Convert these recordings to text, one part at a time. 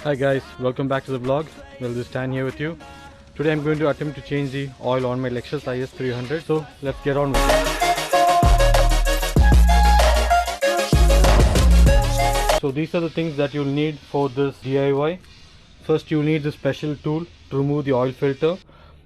Hi guys, welcome back to the vlog. Well, this is Stan here with you. Today I'm going to attempt to change the oil on my Lexus IS 300. So let's get on with it. So these are the things that you'll need for this DIY. First, you'll need the special tool to remove the oil filter.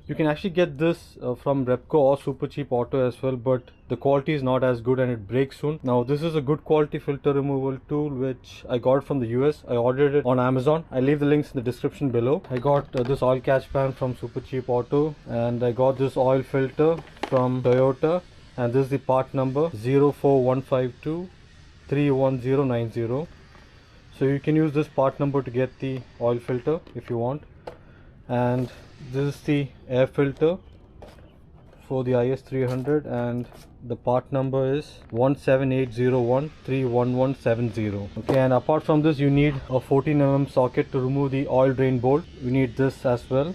You can actually get this from Repco or Super Cheap Auto as well, but the quality is not as good and it breaks soon. Now this is a good quality filter removal tool which I got from the US. I ordered it on Amazon. I leave the links in the description below. I got this oil catch pan from Super Cheap Auto, and I got this oil filter from Toyota, and this is the part number 04152 31090. So you can use this part number to get the oil filter if you want. And this is the air filter for the IS 300, and the part number is 17801-31170. Okay, and apart from this, you need a 14mm socket to remove the oil drain bolt. You need this as well,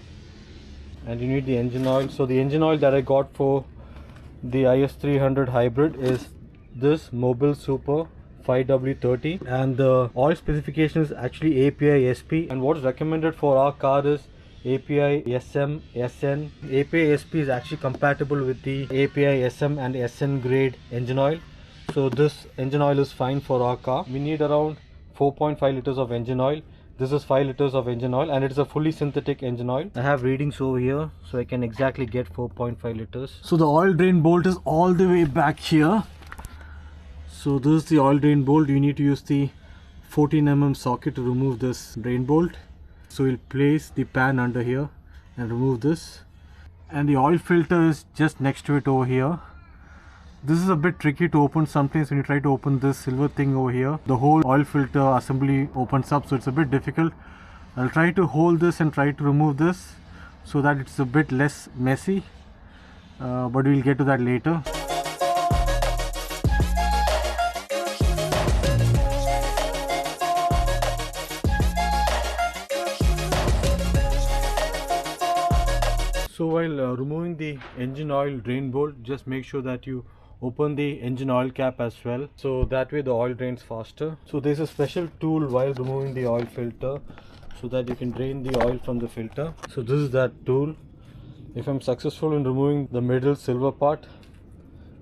and you need the engine oil. So the engine oil that I got for the IS 300 hybrid is this Mobile Super 5W30, and the oil specification is actually API SP, and what's recommended for our car is API SM, SN. API SP is actually compatible with the API SM and SN grade engine oil. So this engine oil is fine for our car. We need around 4.5 liters of engine oil. This is 5 liters of engine oil, and it is a fully synthetic engine oil. I have readings over here, so I can exactly get 4.5 liters. So the oil drain bolt is all the way back here. So this is the oil drain bolt. You need to use the 14mm socket to remove this drain bolt. So we'll place the pan under here and remove this, and the oil filter is just next to it over here. This is a bit tricky to open sometimes when you try to open this silver thing over here. The whole oil filter assembly opens up, so it's a bit difficult. I'll try to hold this and try to remove this so that it's a bit less messy, but we'll get to that later. So while removing the engine oil drain bolt, just make sure that you open the engine oil cap as well, so that way the oil drains faster. So there's a special tool while removing the oil filter so that you can drain the oil from the filter. So this is that tool. If I'm successful in removing the middle silver part,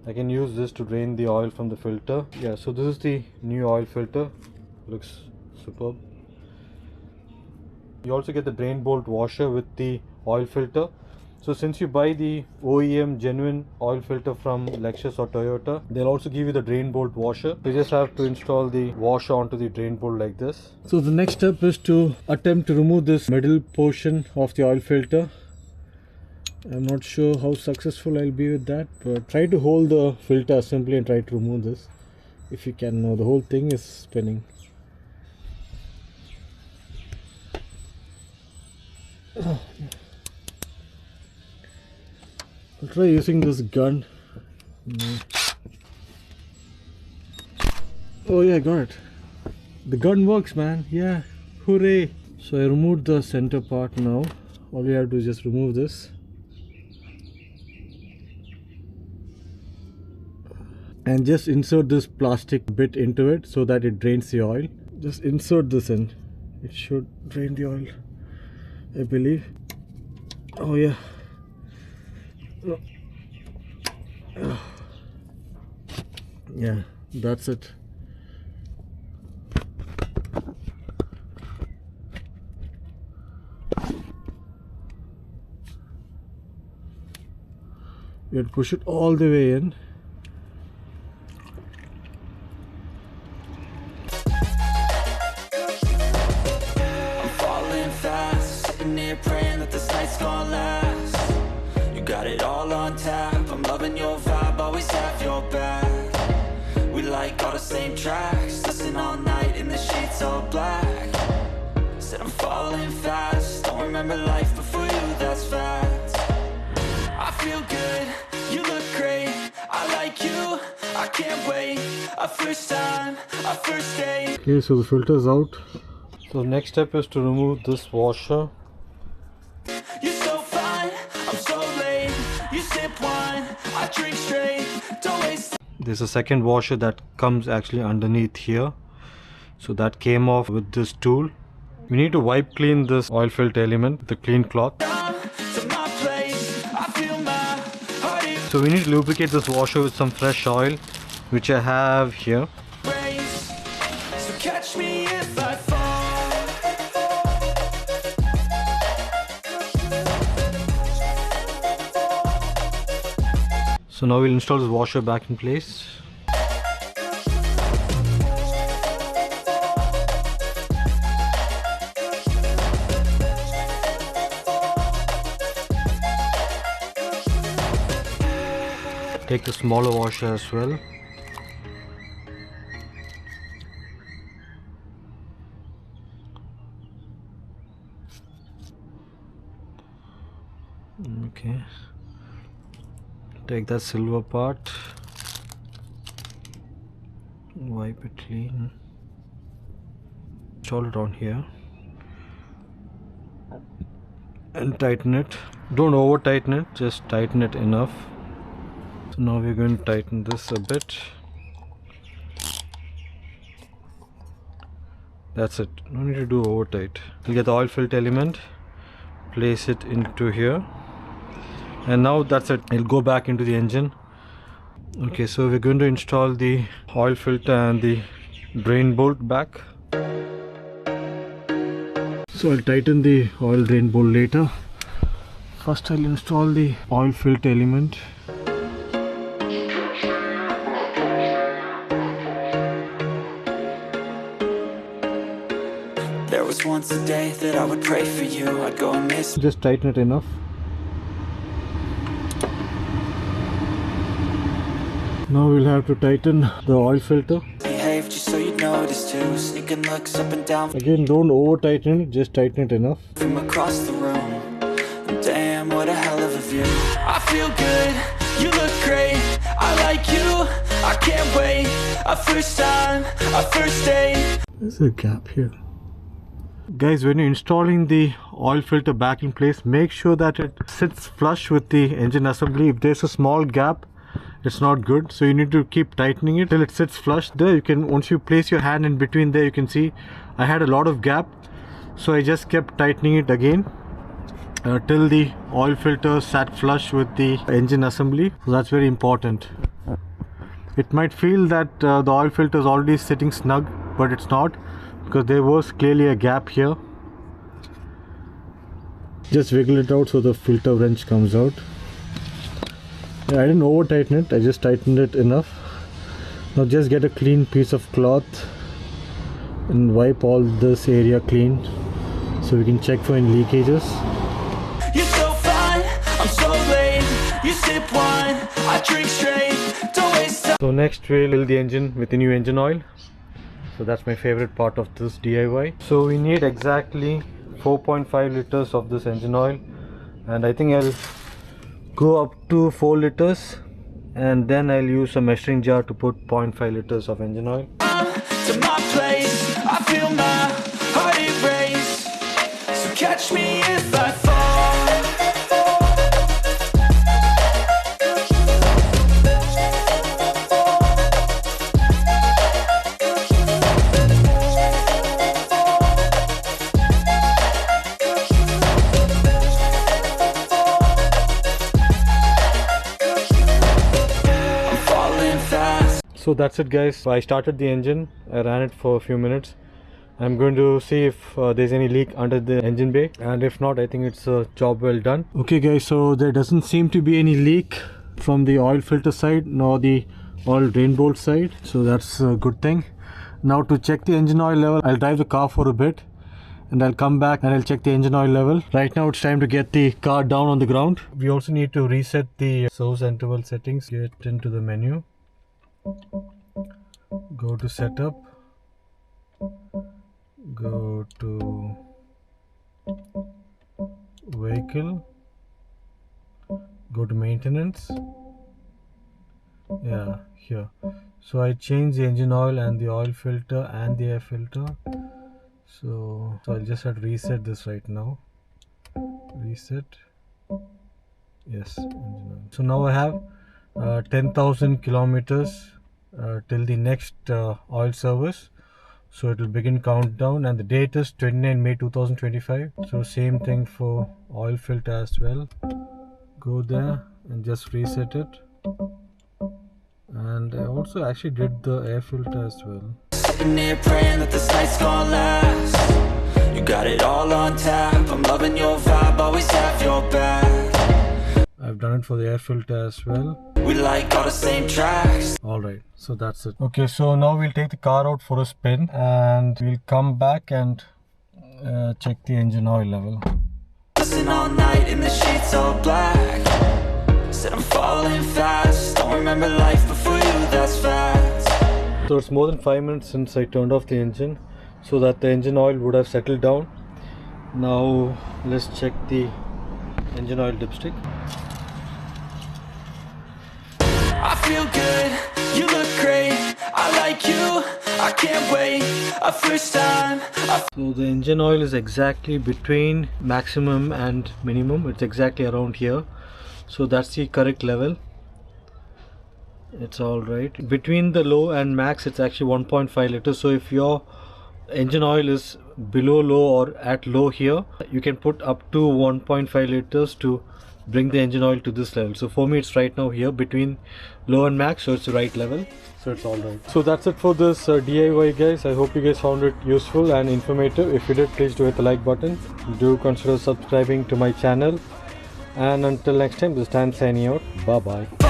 I can use this to drain the oil from the filter. Yeah, so this is the new oil filter. Looks superb. You also get the drain bolt washer with the oil filter. So since you buy the OEM genuine oil filter from Lexus or Toyota, they'll also give you the drain bolt washer. You just have to install the washer onto the drain bolt like this. So the next step is to attempt to remove this middle portion of the oil filter. I'm not sure how successful I'll be with that, but try to hold the filter assembly and try to remove this if you can. Now the whole thing is spinning. I'll try using this gun. Oh yeah, I got it. The gun works, man. Yeah, hooray. So I removed the center part now. All we have to do is just remove this. And just insert this plastic bit into it so that it drains the oil. Just insert this in. It should drain the oil, I believe. Oh yeah. Yeah, that's it. You have to push it all the way in. I'm falling fast, sitting here praying that this night's gonna last. You got it all on tap, I'm loving your vibe, always have your back. We like all the same tracks, listen all night in the sheets all black. Said I'm falling fast, don't remember life before you, that's fact. I feel good, you look great, I like you, I can't wait. A first time, a first date. Okay, so the filter is out. So next step is to remove this washer. You're so fine, I'm so late. You sip wine, I drink straight. Don't waste. There's a second washer that comes actually underneath here. So that came off with this tool. We need to wipe clean this oil filter element with a clean cloth. So we need to lubricate this washer with some fresh oil, which I have here. So now we'll install this washer back in place. Take the smaller washer as well. Okay. Take that silver part, wipe it clean, install it on here and tighten it. Don't over tighten it, just tighten it enough. So now we're going to tighten this a bit. That's it, no need to do over tight. We'll get the oil filter element, place it into here, and now that's it, it'll go back into the engine. Okay, so we're going to install the oil filter and the drain bolt back. So I'll tighten the oil drain bolt later. First I'll install the oil filter element. There was once a day that I would pray for you. I'd go and miss. Just tighten it enough. Now we'll have to tighten the oil filter. Behave just so you notice too. Sneaking looks up and down. Again, don't over tighten it, just tighten it enough. From across the room. Damn, what a hell of a view. I feel good, you look great. I like you, I can't wait. A first time, a first date. There's a gap here. Guys, when you're installing the oil filter back in place, make sure that it sits flush with the engine assembly. If there's a small gap, it's not good, so you need to keep tightening it till it sits flush. There you can, once you place your hand in between there, you can see I had a lot of gap, so I just kept tightening it again till the oil filter sat flush with the engine assembly. So that's very important. It might feel that the oil filter is already sitting snug, but it's not, because there was clearly a gap here. Just wiggle it out so the filter wrench comes out. I didn't over tighten it, I just tightened it enough. Now just get a clean piece of cloth and wipe all this area clean so we can check for any leakages. You're so fine, I'm so late. You sip wine, I drink straight. Don't waste time. So next we'll fill the engine with the new engine oil. So that's my favorite part of this DIY. So we need exactly 4.5 liters of this engine oil, and I think I'll go up to 4 liters, and then I'll use a measuring jar to put 0.5 liters of engine oil. To my place, I feel my heart erase. So catch me if I fall. So that's it, guys. I started the engine, I ran it for a few minutes. I'm going to see if there's any leak under the engine bay, and if not, I think it's a job well done. Okay guys, so there doesn't seem to be any leak from the oil filter side nor the oil drain bolt side, so that's a good thing. Now to check the engine oil level, I'll drive the car for a bit and I'll come back and I'll check the engine oil level. Right now it's time to get the car down on the ground. We also need to reset the source interval settings. Get into the menu, go to setup, go to vehicle, go to maintenance. Yeah, here. So I changed the engine oil and the oil filter and the air filter. So I'll just have to reset this right now. Reset. Yes, engine oil. So now I have 10,000 kilometers till the next oil service. So it will begin countdown, and the date is 29 May 2025. So same thing for oil filter as well. Go there and just reset it. And I also actually did the air filter as well. Sitting here praying that this night's gonna last. You got it all on tap. I'm loving your vibe, always have your back. I've done it for the air filter as well. We like all the same tracks. Alright, so that's it. Okay, so now we'll take the car out for a spin and we'll come back and check the engine oil level. Listen all night in the sheets all black. Said I'm falling fast. Don't remember life before you, that's facts. So it's more than 5 minutes since I turned off the engine, so that the engine oil would have settled down. Now let's check the engine oil dipstick. I feel good, you look great. I like you, I can't wait. A first time. So the engine oil is exactly between maximum and minimum. It's exactly around here. So that's the correct level. It's all right. Between the low and max, it's actually 1.5 liters. So if your engine oil is below low or at low here, you can put up to 1.5 liters to bring the engine oil to this level. So for me, it's right now here between low and max, so it's the right level. So it's all right. So that's it for this DIY, guys. I hope you guys found it useful and informative. If you did, please do hit the like button. Do consider subscribing to my channel. And until next time, this is Dan signing out. Bye bye.